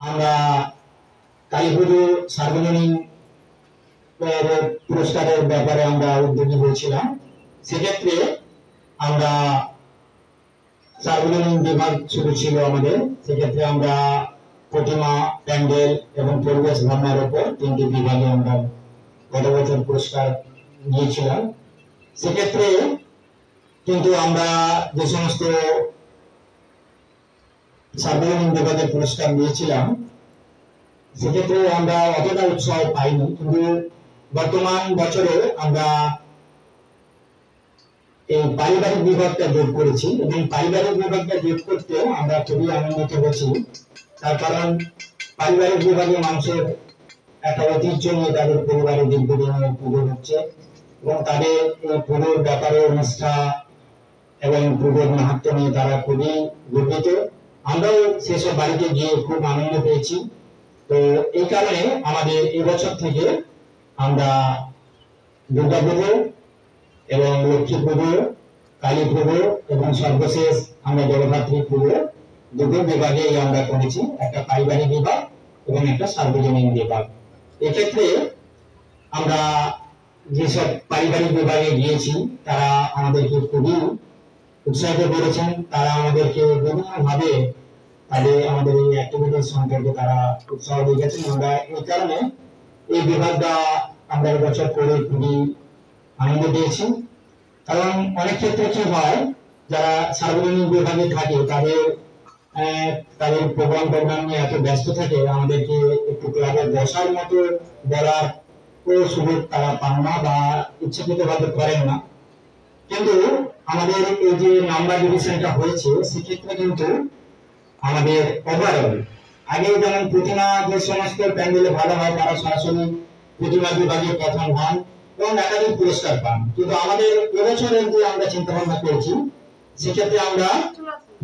আমরা কালীপুজো সার্বজনীন পুরস্কারের ব্যাপারে আমরা উদ্যোগী হয়েছিলাম। সেক্ষেত্রে আমরা সার্বজনীন বিভাগ শুরু ছিল আমাদের। সেক্ষেত্রে আমরা প্রতিমা, প্যান্ডেল এবং পরিবেশ ভাবনার উপর 3টি বিভাগে আমরা গত বছর পুরস্কার নিয়েছিলাম। সেক্ষেত্রে কিন্তু আমরা যে সমস্ত সার্বজনীন বিভাগে পুরস্কার নিয়েছিলাম সেক্ষেত্রে আমরা অতটা উৎসাহ পাইনি, কিন্তু বর্তমান বছরে আমরা এই পারিবারিক বিভাগটা যোগ করেছি এবং পারিবারিক বিভাগটা যোগ করতে আমরা খুবই আনন্দিত হয়েছি। তার কারণ পারিবারিক বিভাগে মানুষের একটা ঐতিহ্য নিয়ে তাদের পরিবারে দীর্ঘদিনের পুজো হচ্ছে এবং তাদের এই পুজোর ব্যাপারে নিষ্ঠা এবং পুজোর মাহাত্ম্য নিয়ে তারা খুবই গর্বিত। আমরাও সেসব বাড়িতে গিয়ে খুব আনন্দ পেয়েছি। তো এই কারণে আমাদের এবছর থেকে আমরা দুর্গা পুজো এবং লক্ষ্মী পুজো, কালী পুজো এবং সর্বশেষ আমরা জগদ্ধাত্রী পুজো দুটো বিভাগে আমরা করেছি, একটা পারিবারিক বিভাগ এবং একটা সার্বজনীন বিভাগ। এক্ষেত্রে আমরা যেসব পারিবারিক বিভাগে গিয়েছি তারা আমাদেরকে খুবই উৎসাহিত করেছেন। তারা আমাদেরকে বিভিন্নভাবে আমাদের এই অ্যাক্টিভিটির সম্পর্কে তারা উৎসাহ দিয়েছেন। আমরা এই কারণে এই বিভাগটা আমরা এবছর করে খুবই আনন্দ পেয়েছি। কারণ অনেক ক্ষেত্রে কি হয়, যারা সার্বজনীন বিভাগে থাকে তাদের প্রোগ্রাম নিয়ে এত ব্যস্ত থাকে, আমাদেরকে একটু ক্লাবে বসার মতো বলার সুযোগ তারা পান না বা ইচ্ছাকৃতভাবে করেন না। কিন্তু আমাদের এই যে নাম্বার ডিভিশনটা হয়েছে সেক্ষেত্রে কিন্তু আমাদের ওভারঅল আগে যেমন প্রতিমা যে সমস্ত প্যান্ডেলে ভালো হয় তারা সরাসরি প্রতিমা বিভাগে প্রথম হন এবং একাধিক পুরস্কার পান, কিন্তু আমাদের এবছরের যে আমরা চিন্তা ভাবনা করেছি সেক্ষেত্রে আমরা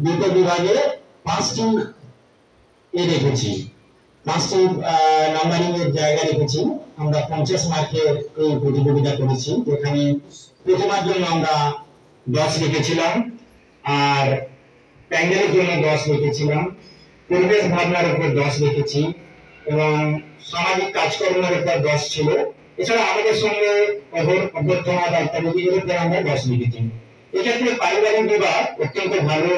দুটো বিভাগে 5টি রেখেছি, 5টি নাম্বারিং এর জায়গা রেখেছি। আমরা 50 মার্কের এই প্রতিযোগিতা করেছি, যেখানে প্রতিমার জন্য আমরা 10 রেখেছিলাম, আর প্যান্ডেলের জন্য 10 রেখেছিলাম, পরিবেশ ভাবনার উপর 10 রেখেছি এবং সামাজিক কাজকর্মের উপর 10 ছিল। এছাড়া আমাদের সঙ্গে অভ্যর্থনা দায়িত্বের উপর আমরা 10 রেখেছি। এক্ষেত্রে পারিবারিক বিভাগ অত্যন্ত ভালো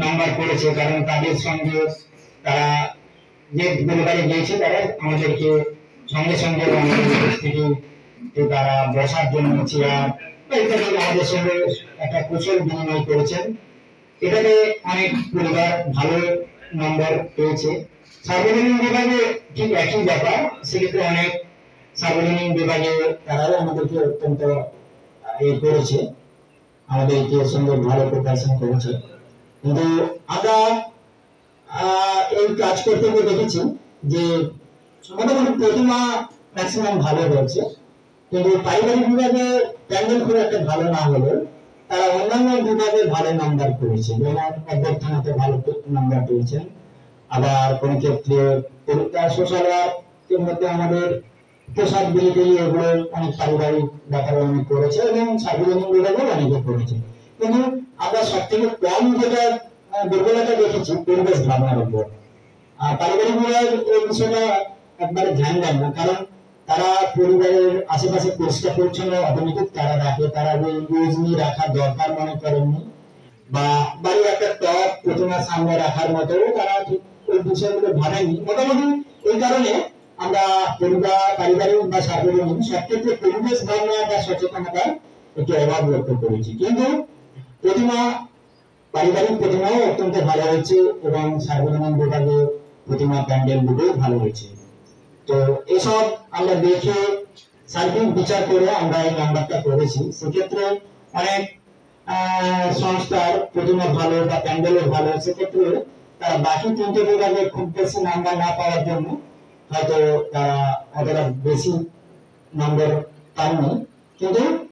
নাম্বার করেছে, কারণ তাদের সঙ্গে তারা যে পরিবারে গিয়েছে তারা আমাদেরকে সঙ্গে সঙ্গে থেকে তারা বসার জন্য চেয়ার ইত্যাদি আমাদের সঙ্গে একটা কুশল বিনিময় করেছেন। এটাতে অনেক পরিবার ভালো নম্বর পেয়েছে। সার্বজনীন বিভাগে ঠিক একই ব্যাপার, সেক্ষেত্রে অনেক সার্বজনীন বিভাগে তারাও আমাদেরকে অত্যন্ত করেছে, আমাদেরকে সঙ্গে ভালো প্রিপারেশন করেছে। কিন্তু আমরা এই কাজ করতে গিয়ে দেখেছি যে মোটামুটি প্রতিমা ম্যাক্সিমাম ভালো হয়েছে, কিন্তু পারিবারিক বিভাগে প্যান্ডেল খুব একটা ভালো না হলেও তারা অন্যান্য বিভাগে ভালো নাম্বার করেছে, যেমন অভ্যর্থনাতে ভালো নাম্বার পেয়েছেন। আবার কোন ক্ষেত্রে সোশ্যাল ওয়ার্কের মধ্যে আমাদের প্রসাদ বিলিটি এগুলো অনেক পারিবারিক ব্যাপারে অনেক করেছে এবং সার্বজনীন বিভাগেও অনেকে করেছে। কিন্তু আমরা সব থেকে কম যেটা দুর্বলতা দেখেছি পরিবেশ ভাবনার উপর। পারিবারিক বিভাগ এই বিষয়টা একবারে ধ্যান দেন না, কারণ তারা পরিবারের আশেপাশে পরিষ্কার পরিচ্ছন্ন অটোমেটিক তারা রাখে, তারা ইউজ নিয়ে রাখার দরকার মনে করেননি, বা বাড়ির একটা টপ প্রতিমার সামনে রাখার মতো তারা ঠিক ওই বিষয়গুলো ভাবেননি। মোটামুটি এই কারণে আমরা পারিবারিক বা সার্বজনীন সব ক্ষেত্রে পরিবেশ ভাবনা বা সচেতনতার একটু অভাব লক্ষ্য করেছি। কিন্তু প্রতিমা পারিবারিক প্রতিমাও অত্যন্ত ভালো হয়েছে এবং সার্বজনীন বিভাগে প্রতিমা প্যান্ডেল দুটোই ভালো হয়েছে। তো এসব আমরা দেখে সার্বিক বিচার করে আমরা এই নাম্বারটা করেছি। সেক্ষেত্রে অনেক সংস্থার প্রতিমা ভালো বা প্যান্ডেলও ভালো, সেক্ষেত্রে তারা বাকি 3টে বিভাগে খুব বেশি নাম্বার না পাওয়ার জন্য হয়তো তারা অতটা বেশি নম্বর পাননি। কিন্তু